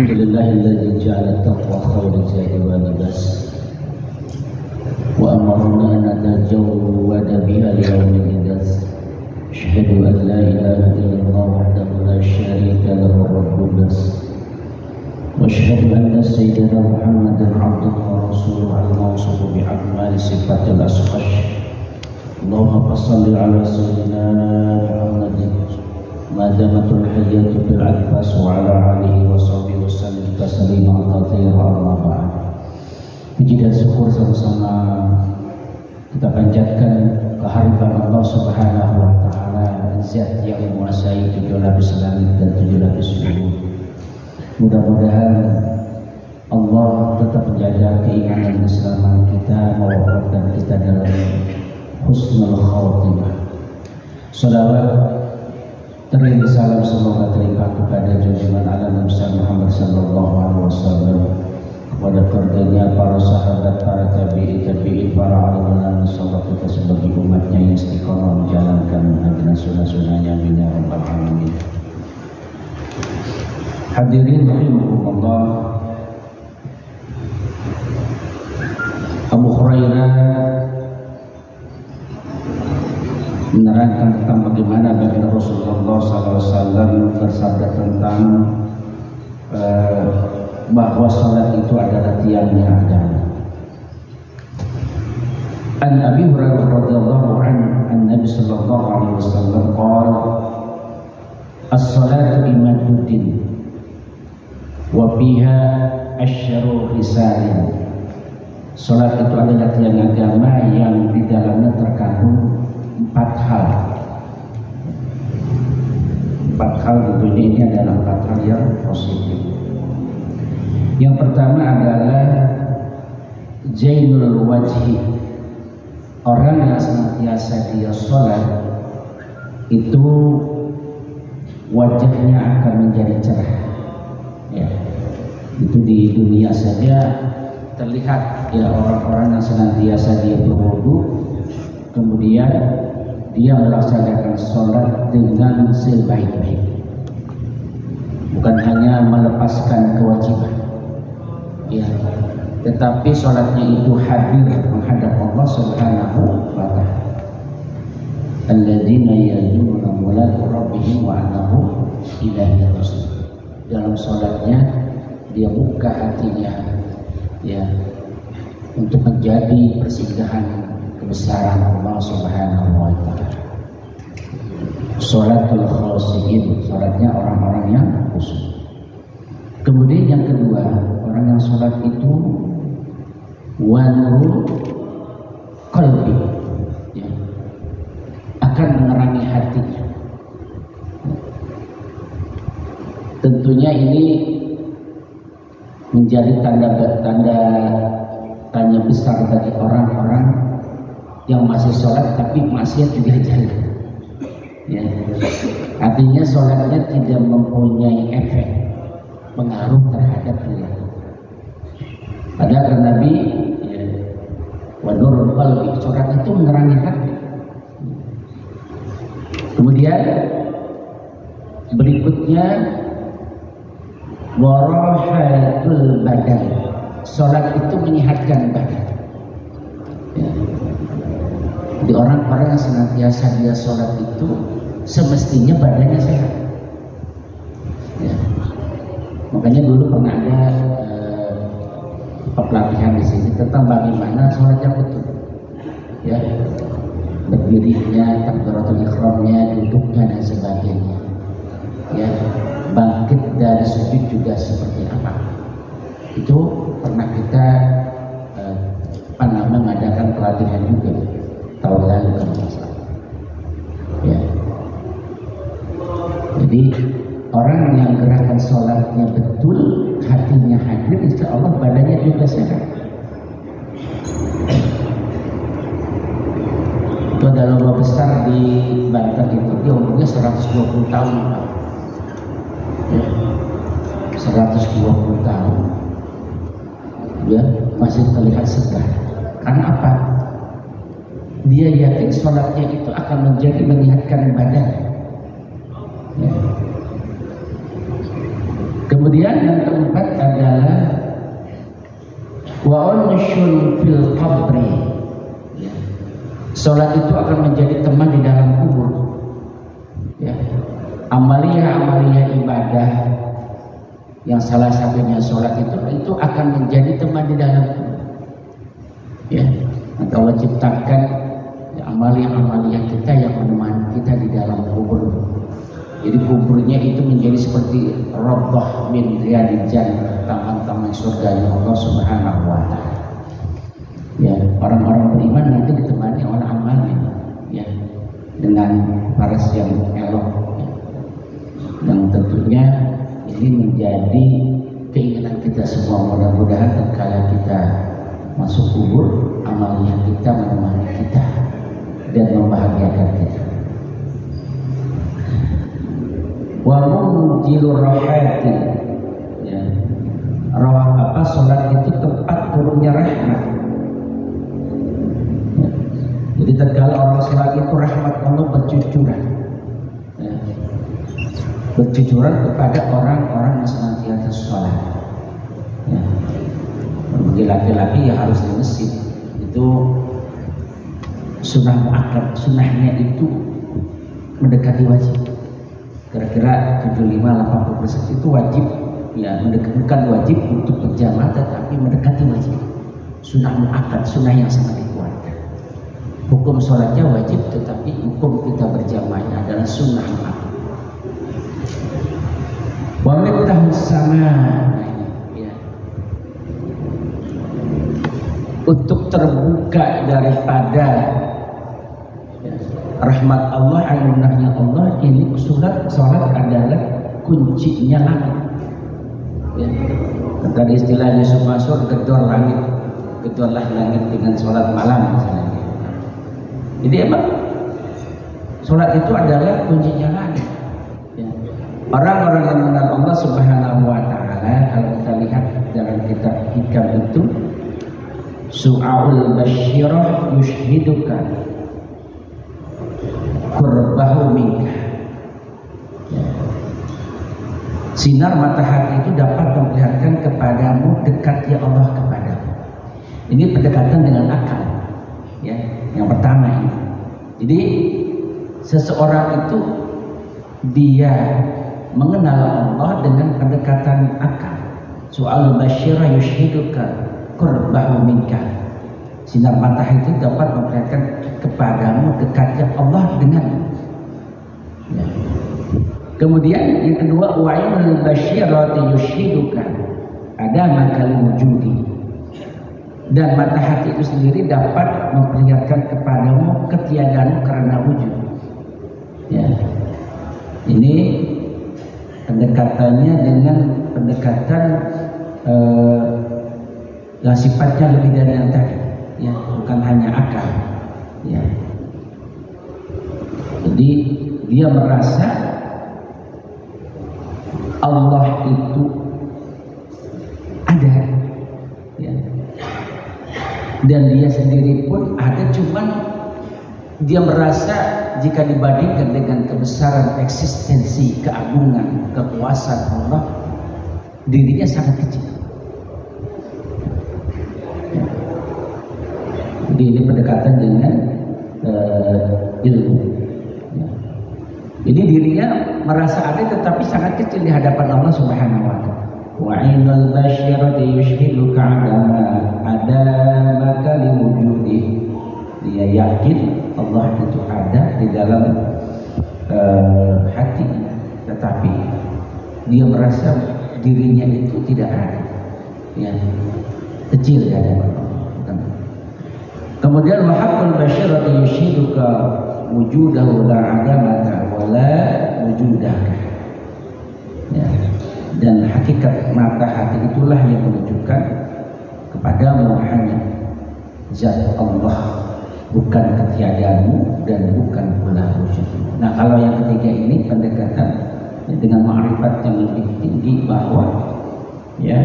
Alhamdulillahilladzi ja'ala taqwa khairan zadi wa libas wa amarna an natajawwada biha liyawmil idas. Asyhadu an la ilaha illallah wahdahu la syarika lahu rabbul nas wa asyhadu anna sayyidina Muhammadan abduhu wa rasuluhu al-mawsufu bi akmali sifatil asqash. Allahumma shalli ala sayyidina Muhammadin madamatul hayyatu bil adfas wa ala alihi wa sahbihi wasallim tasliman katsiran amma ba'd. Puji dan syukur sama-sama kita panjatkan kehadiran Allah Subhanahu wa taala, zat yang menguasai 7 lapis langit dan 7 lapis bumi. Mudah-mudahan Allah tetap menjaga keimanan dan keselamatan kita, mewafatkan kita dalam husnul khatimah. Salawat terima salam semoga terlimpah kepada junjungan alam Nabi Muhammad sallallahu alaihi wasallam, kepada keluarganya, para sahabat, para tabi'in, para ulama, sahabat kita sebagai umatnya yang istiqomah menjalankan dengan sunnah-sunnahnya ya rabbal alamin. Hadirin rahimakumullah, Abu Hurairah menerangkan tentang bagaimana baginda Rasulullah SAW bersabda tentang bahwa salat itu adalah tiangnya agama. An Abi Hurairah radhiyallahu anhu an-Nabi sallallahu alaihi wasallam qala as-salatu imaduddin wa fiha asyru risalin. Salat itu adalah tiang agama yang di dalamnya terkandung 4 hal. 4 hal tentunya ini adalah 4 hal yang positif. Yang pertama adalah zainul wajhi. Orang yang senantiasa dia sholat itu wajahnya akan menjadi cerah. Ya. Itu di dunia saja terlihat ya, orang-orang yang senantiasa dia berwudu, kemudian dia melaksanakan sholat dengan sebaik-baik, bukan hanya melepaskan kewajiban ya, tetapi sholatnya itu hadir menghadap Allah Subhanahu wa ta'ala. Alladzina yadununa mulatu rabbihim wa annahum ilaihi raji'un. Dalam sholatnya dia buka hatinya ya, untuk menjadi persinggahan kebesaran Allah Subhanahu wa ta'ala. Sholatul khashiyin, sholatnya orang-orang yang khusyuk. Kemudian yang kedua, orang yang sholat itu wa nurul qalbi ya, akan menerangi hatinya. Tentunya ini menjadi tanda besar bagi orang-orang yang masih sholat tapi maksiat juga jalan ya. Artinya sholatnya tidak mempunyai efek pengaruh terhadap perilaku. Padahal Nabi ya, wa nurul qalbi, sholat itu menerangi hati. Kemudian berikutnya warahatul badan, sholat itu menyehatkan badan ya. Di orang-orang yang senantiasa dia sholat itu semestinya badannya sehat ya. Makanya dulu pernah ada pelatihan di sini tentang bagaimana sholat yang betul ya, berdirinya, takbiratul ihramnya, duduknya dan sebagainya ya, bangkit dari sujud juga seperti apa. Itu pernah kita mengadakan pelatihan juga tahun lalu kalau tidak salah ya. Jadi orang yang gerakan sholatnya betul, hatinya hadir, insya Allah badannya juga sehat. Itu ada lomba besar di Banten itu, dia umurnya 120 tahun ya. 120 tahun dia masih terlihat segar. Karena apa? Dia yakin sholatnya itu akan menjadi menyehatkan badan ya. Kemudian Kemudian yang keempat adalah wa unshun fil qabri. Salat itu akan menjadi teman di dalam kubur. Ya. Amalia-amalia ibadah yang salah satunya salat itu akan menjadi teman di dalam kubur. Ya, maka Allah ciptakan ya, amalia-amalia kita yang menemani kita di dalam kubur. Jadi kuburnya itu menjadi seperti Rabbah min riyadil jannah, taman-taman surga Allah Subhanahu wa taala. Ya, orang-orang beriman nanti ditemani oleh amalnya, ya, dengan paras yang elok. Ya. Yang tentunya ini menjadi keinginan kita semua, mudah-mudahan tatkala kita masuk kubur, amalnya kita menemani kita dan membahagiakan kita. Wa munjilur rahati, ya. Salat itu tempat turunnya rahmat. Ya. Jadi tatkala orang salat itu rahmat Allah bercucuran, ya. Bercucuran kepada orang-orang yang senantiasa salat. Ya. Bagi laki-laki ya harus di masjid. Itu sunnah muakkad, sunnahnya itu mendekati wajib. Kira-kira 75-80% itu wajib, ya, bukan wajib untuk berjamaah tetapi mendekati wajib. Sunnah muakkad, sunnah yang sangat dikuatkan. Hukum sholatnya wajib tetapi hukum kita berjamaahnya adalah sunnah muakkad. Wa miftahus sama, ya. Untuk terbuka daripada rahmat Allah, anugerahnya Allah, ini sholat adalah kuncinya langit. Ya. Tadi istilahnya Yusuf Mansur, gedor langit, gedorlah langit dengan sholat malam misalnya. Jadi emang sholat itu adalah kuncinya langit. Ya. Orang-orang yang mengenal Allah Subhanahu wa taala, kalau kita lihat dalam kitab hikam itu, su'aul basyirah yushhiduka qurbahu minka. Ya. Sinar matahari itu dapat memperlihatkan kepadamu dekatnya Allah kepadamu. Ini pendekatan dengan akal, ya, yang pertama ini. Jadi seseorang itu dia mengenal Allah dengan pendekatan akal. Su'al basyirah yushhiduka qurbahu minka. Sinar matahari itu dapat memperlihatkan kepadamu dekatnya Allah dengan. Ya. Kemudian yang kedua, wa'inul basyirati yushhiduka ada makal wujudi. Dan matahari itu sendiri dapat memperlihatkan kepadamu ketiadaanmu karena wujud. Ya. Ini pendekatannya dengan pendekatan yang sifatnya lebih dari yang tadi, ya, bukan hanya akal, ya. Jadi dia merasa Allah itu ada, ya. Dan dia sendiri pun ada, cuman dia merasa jika dibandingkan dengan kebesaran eksistensi, keagungan, kekuasaan Allah, dirinya sangat kecil. Jadi ini pendekatan dengan ilmu. Ya. Jadi dirinya merasa ada tetapi sangat kecil di hadapan Allah Subhanahu wa taala. Wa 'ainul basyirati yushhiduka 'ada maka liwujudi. Dia yakin Allah itu ada di dalam hati, tetapi dia merasa dirinya itu tidak ada, ya, kecil di hadapan Allah. Kemudian mahabbul basyirati yushhiduka wujudahu la 'adamaka wa la wujudaka. Ya. Dan hakikat mata hati itulah yang menunjukkan kepadamu hanya zat Allah, bukan ketiadaanmu dan bukan pula wujudmu. Nah, kalau yang ketiga ini pendekatan dengan ma'rifat yang lebih tinggi, bahwa ya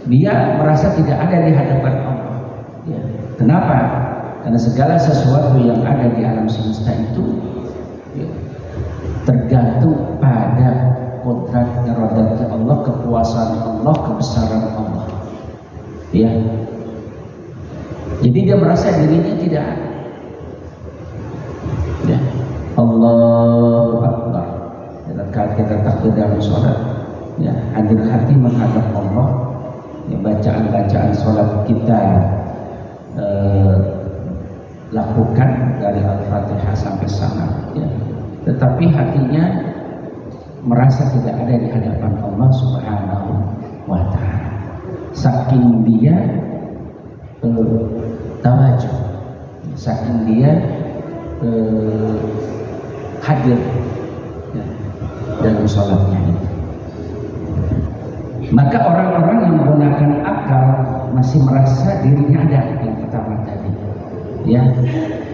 dia merasa tidak ada di hadapan Allah. Ya. Kenapa? Karena segala sesuatu yang ada di alam semesta itu, ya, tergantung pada kodrat irodatnya Allah, kekuasaan kekuasaan Allah, kebesaran Allah. Ya. Jadi dia merasa dirinya tidak ada. Ya. Allahu Akbar. Saat kita takbir dalam sholat, ya, hadir hati menghadap Allah. Ya, bacaan-bacaan sholat kita lakukan dari Al-Fatihah sampai sana. Ya. Tetapi hatinya merasa tidak ada di hadapan Allah Subhanahu wa Ta'ala. Saking dia tawajuh, saking dia hadir, ya, dalam sholatnya ini. Maka orang-orang yang menggunakan akal masih merasa dirinya ada yang pertama tadi, ya.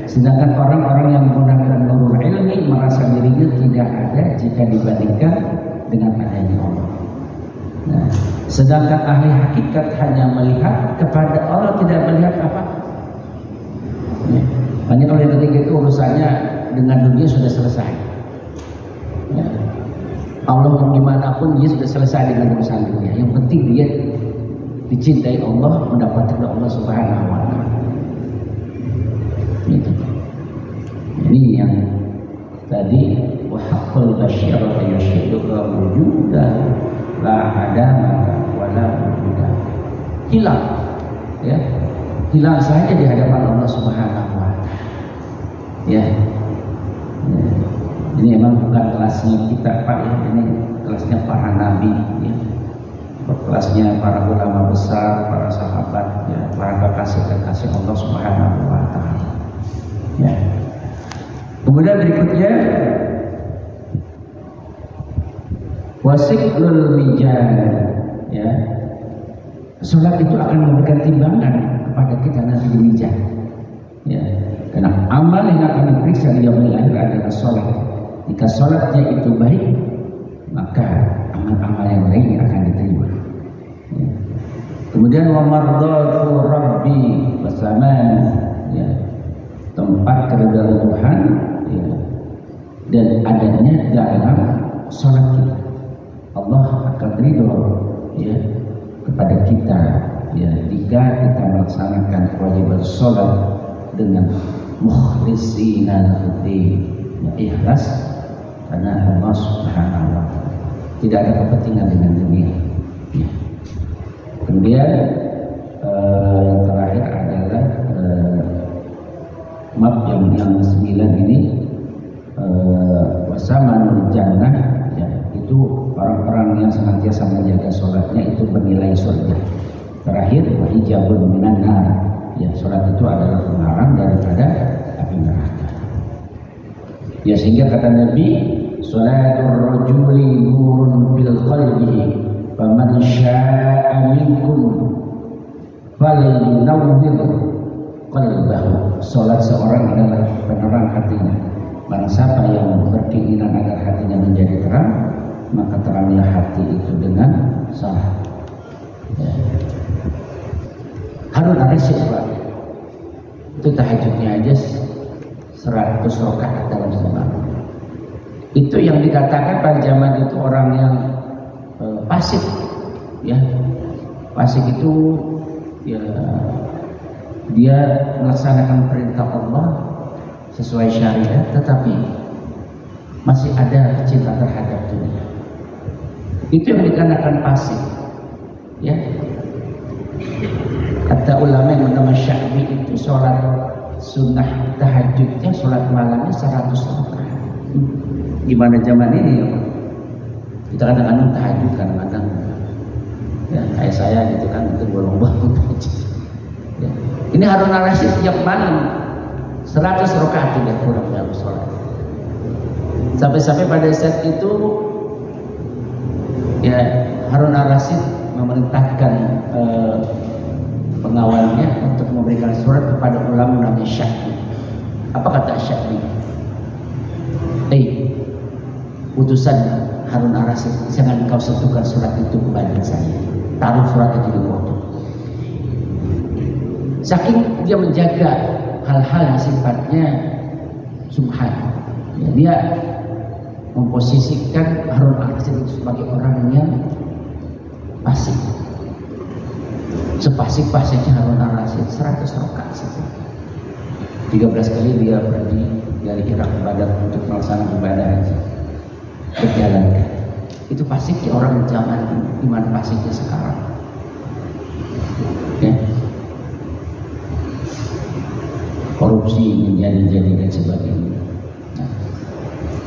Sedangkan orang-orang yang menggunakan nurul ilmi merasa dirinya tidak ada jika dibandingkan dengan adanya Allah. Nah, sedangkan ahli hakikat hanya melihat kepada Allah, tidak melihat apa. Ya. Hanya kalau yang ketiga itu urusannya dengan dunia sudah selesai. Ya. Allah mau gimana pun dia sudah selesai dengan urusan dunia. Yang penting dia dicintai Allah, mendapatkan Allah Subhanahu wa Ta'ala. Ini yang tadi wahaqqul basyir wa yushiduka wujuda la adamaka wala wujuda. Hilang, ya, hilang saja di hadapan Allah Subhanahu wa Ta'ala. Ya. Ini memang bukan kelasnya kita, Pak, ya. Ini kelasnya para nabi, ya. Kelasnya para ulama besar, para sahabat, ya, para kekasih-kekasih Allah Subhanahu wa Ta'ala. Ya. Kemudian berikutnya wasiqlul mizan, ya. Salat itu akan memberikan timbangan kepada kita nanti di mizan. Ya. Karena amal yang akan diperiksa di yaumil akhir adalah salat. Jika salatnya itu baik, maka amal-amal yang lain akan diterima. Ya. Kemudian wa mardatu rabbi wasaman, ya, tempat keridhaan Tuhan, ya, dan adanya dalam salat kita. Allah akan ridho, ya, kepada kita, ya, jika kita melaksanakan kewajiban salat dengan mukhlishina lahu-din, ikhlas karena Allah Subhanahu wa Ta'ala. Tidak ada kepentingan dengan dunia. Ya. Kemudian yang terakhir adalah map yang 9 ini, wasamanul jannah, ya, itu orang-orang yang senantiasa menjaga sholatnya itu bernilai surga. Terakhir wahijabun minan nar, ya, sholat itu adalah penghalang daripada api neraka. Ya, sehingga kata Nabi, sholatul rajuli nurun fil qalbihi faman syaa'a minkum falyunawwir qalbahu. Salat seorang adalah penerang hatinya. Barang siapa yang berkeinginan agar hatinya menjadi terang, maka teranglah hati itu dengan salat. Ya. Harun ar-Rasyid, Pak, itu tahajudnya aja 100 rakaat dalam semalam. Itu yang dikatakan pada zaman itu orang yang fasik, ya. Fasik itu, ya, dia melaksanakan perintah Allah sesuai syariat, tetapi masih ada cinta terhadap dunia. Itu yang dikatakan fasik, ya. Kata ulama yang bernama Syafi'i itu sholat sunnah tahajudnya, sholat malamnya 100 rakaat. Gimana zaman ini, ya, kita kadang-kadang tahajud, kadang-kadang, ya, kayak saya gitu kan, itu bolong-bolong tahajud. Ya. Ini Harun ar-Rasyid tiap malam 100 rakaat tidak kurang dalam sholat. Sampai-sampai pada saat itu, ya, Harun ar-Rasyid memerintahkan pengawalnya untuk memberikan surat kepada ulama namanya Syafi'i. Apa kata Syafi'i? Utusan Harun ar-Rasyid, jangan kau sentuhkan surat itu kepada saya. Taruh surat itu di bawah. Saking dia menjaga hal-hal yang sifatnya subhan, ya, dia memposisikan Harun ar-Rasyid itu sebagai orang yang Pasik. Sepasik-pasiknya Harun al-Rasyid 100 rakaat saja. 13 kali dia pergi dari Irak ke Baghdad untuk melaksanakan ibadah haji. Berjalan kaki. Itu pasiknya orang zaman gimana pasiknya sekarang. Ya. Korupsi menjadi dan sebagainya. Nah,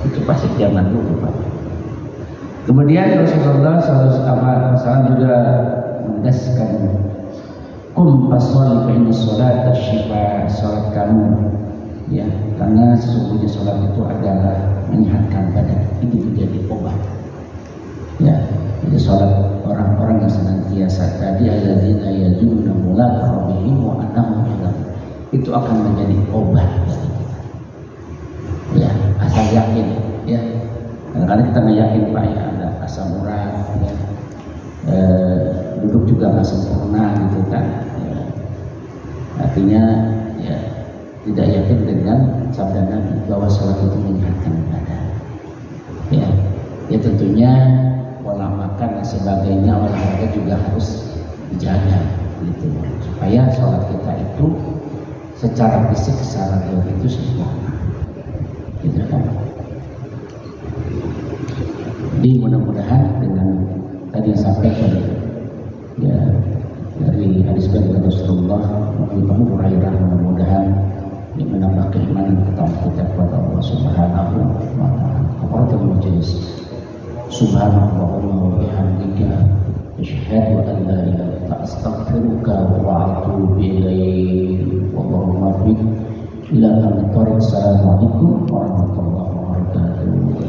itu pasik zaman dulu Pak. Kemudian Rasulullah SAW juga menegaskan kum fasholli fa inna sholata syifa, salat kamu ya, karena sesungguhnya salat itu adalah menyehatkan badan, itu menjadi obat ya. Jadi salat orang-orang yang senantiasa tadi alladzina yajuna mulaka rabbihim wa annahum itu akan menjadi obat bagi kita ya, asal yakin ya. Kadang-kadang kita nggak yakin Pak ya, ada asam urat ya. Duduk juga nggak sempurna gitu kan ya. Artinya ya tidak yakin dengan sabda Nabi bahwa sholat itu menyehatkan badan ya. Ya tentunya pola makan dan sebagainya, olahraga juga harus dijaga gitu, supaya sholat kita itu secara fisik, secara teori itu sempurna gitu kan. Jadi mudah-mudahan dengan tadi yang sampaikan ya dari hadis dari Rasulullah melalui Abu Hurairah, mudah-mudahan ini menambah keimanan kita kepada Allah Subhanahu wa taala. Qaratul majlis. Subhanallahumma wa bihamdika asyhadu an la ilaha illa anta astaghfiruka wa atubu ilaik. Wallahu muwaffiq ila aqwamit thoriq. Assalamualaikum warahmatullahi wabarakatuh.